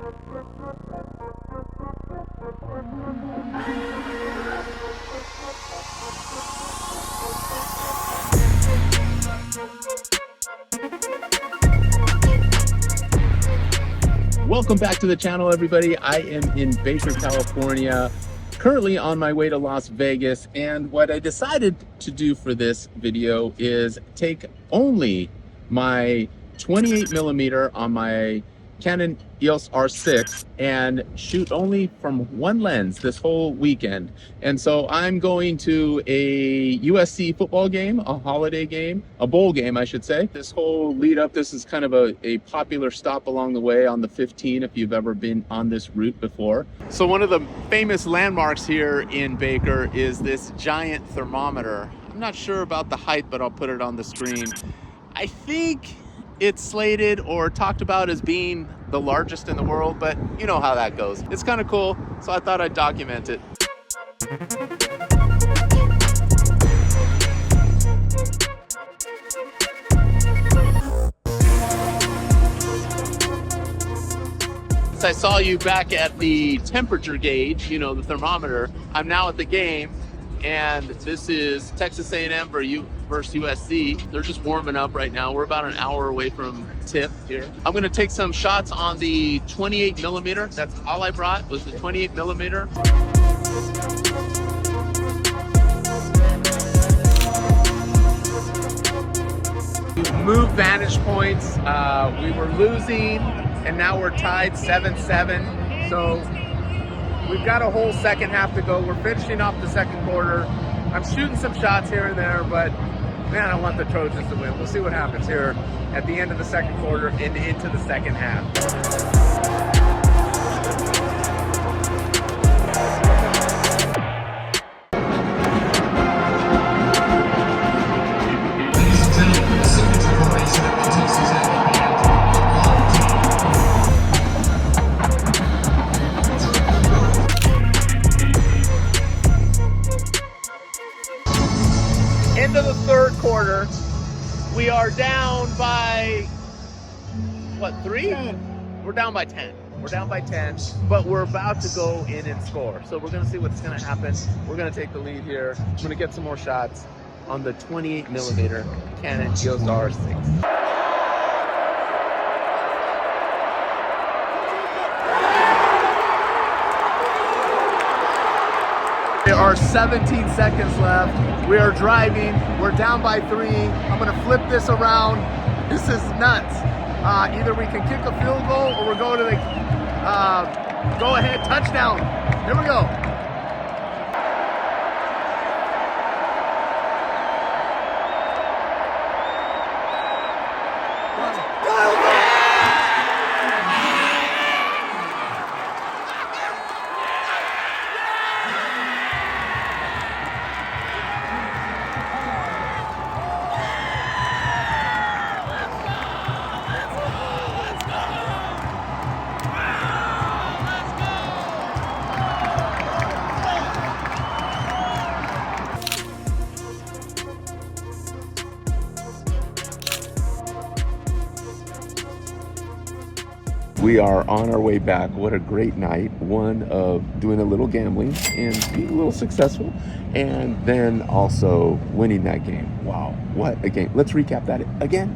Welcome back to the channel, everybody. I am in Baker, California, currently on my way to Las Vegas. And what I decided to do for this video is take only my 28mm on my Canon EOS R6 and shoot only from one lens this whole weekend. And so I'm going to a USC football game, a holiday game, a bowl game, I should say. This whole lead up, this is kind of a popular stop along the way on the 15 if you've ever been on this route before. So one of the famous landmarks here in Baker is this giant thermometer. I'm not sure about the height, but I'll put it on the screen. I think it's slated or talked about as being the largest in the world, but you know how that goes. It's kind of cool, so I thought I'd document it. Since I saw you back at the temperature gauge, you know, the thermometer, I'm now at the game, and this is Texas A&M versus USC. They're just warming up right now. We're about an hour away from tip here. I'm gonna take some shots on the 28mm. That's all I brought was the 28mm. Move vantage points. We were losing, and now we're tied 7-7. So we've got a whole second half to go. We're finishing off the second quarter. I'm shooting some shots here and there, but man, I want the Trojans to win. We'll see what happens here at the end of the second quarter and into the second half. Into the third quarter, we are down by, what, 3? 10. We're down by 10. We're down by 10, but we're about to go in and score. So we're gonna see what's gonna happen. We're gonna take the lead here. I'm gonna get some more shots on the 28mm Canon EOS R6. There are 17 seconds left. We are driving. We're down by 3. I'm gonna flip this around. This is nuts. Either we can kick a field goal or we're going to the go-ahead touchdown. Here we go. We are on our way back. What a great night. One of doing a little gambling and being a little successful, and then also winning that game. Wow, what a game. Let's recap that again.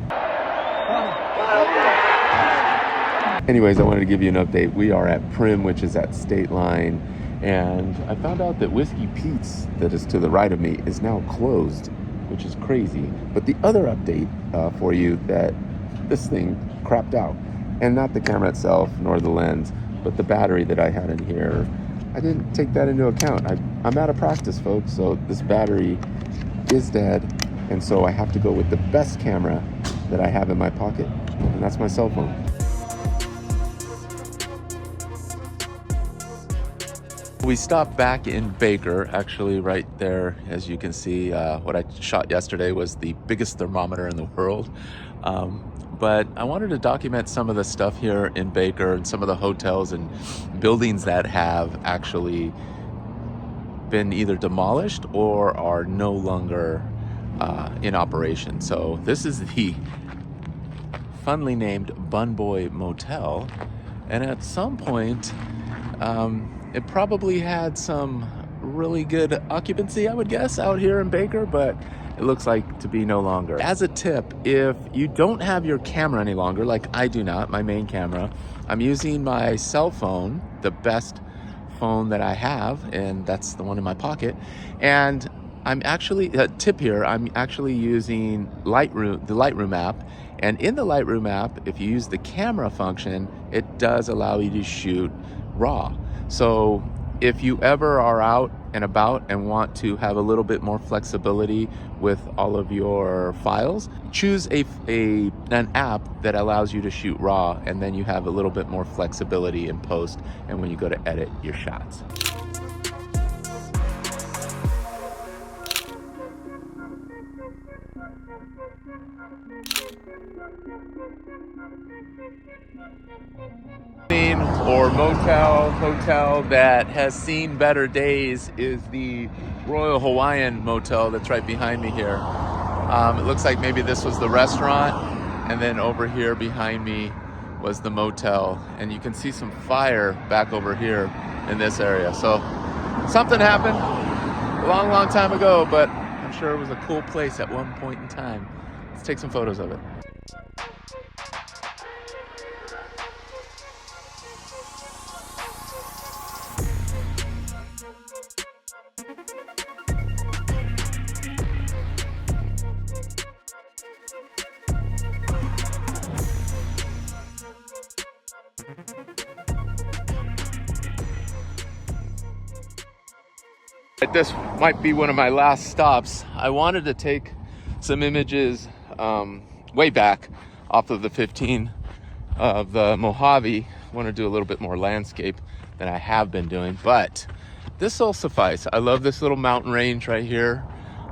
Anyways, I wanted to give you an update. We are at Prim, which is at State Line, and I found out that Whiskey Pete's, that is to the right of me, is now closed, which is crazy. But the other update for you, that this thing crapped out. And not the camera itself, nor the lens, but the battery that I had in here. I didn't take that into account. I'm out of practice, folks, so this battery is dead, and so I have to go with the best camera that I have in my pocket, and that's my cell phone. We stopped back in Baker, actually right there, as you can see. What I shot yesterday was the biggest thermometer in the world. But I wanted to document some of the stuff here in Baker and some of the hotels and buildings that have actually been either demolished or are no longer in operation. So this is the funly named Bun Boy Motel, And at some point, it probably had some really good occupancy, I would guess, out here in Baker, but it looks like to be no longer. As a tip, if you don't have your camera any longer, like I do not, my main camera, I'm using my cell phone, the best phone that I have, and that's the one in my pocket. And I'm actually, a tip here, I'm actually using Lightroom, the Lightroom app. And in the Lightroom app, if you use the camera function, it does allow you to shoot RAW. So if you ever are out and about and want to have a little bit more flexibility with all of your files, choose an app that allows you to shoot RAW, and then you have a little bit more flexibility in post and when you go to edit your shots. Or motel, hotel that has seen better days is the Royal Hawaiian Motel that's right behind me here. It looks like maybe this was the restaurant, and then over here behind me was the motel, and you can see some fire back over here in this area. So something happened a long time ago, but I'm sure it was a cool place at one point in time. Let's take some photos of it. This might be one of my last stops. I wanted to take some images way back off of the 15 of the Mojave. I want to do a little bit more landscape than I have been doing, but this will suffice. I love this little mountain range right here.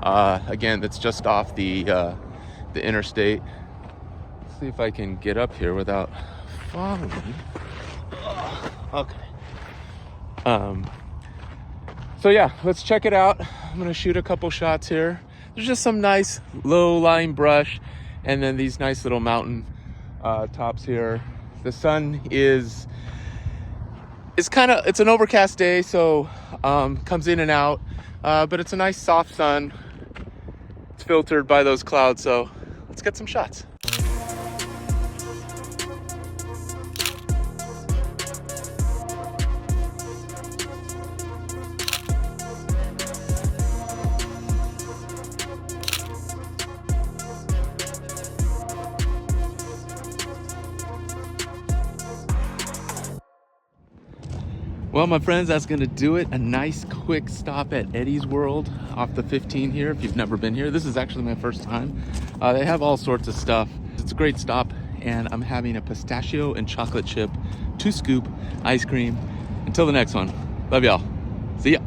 Again, that's just off the interstate. Let's see if I can get up here without falling. Okay. So yeah, let's check it out. I'm gonna shoot a couple shots here. There's just some nice low-lying brush, and then these nice little mountain tops here. The sun is it's an overcast day, so comes in and out, but it's a nice soft sun. It's filtered by those clouds, so let's get some shots. Well, my friends, that's gonna do it. A nice quick stop at Eddie's World off the 15 here. If you've never been here, this is actually my first time. They have all sorts of stuff. It's a great stop, and I'm having a pistachio and chocolate chip 2-scoop ice cream. Until the next one, love y'all. See ya.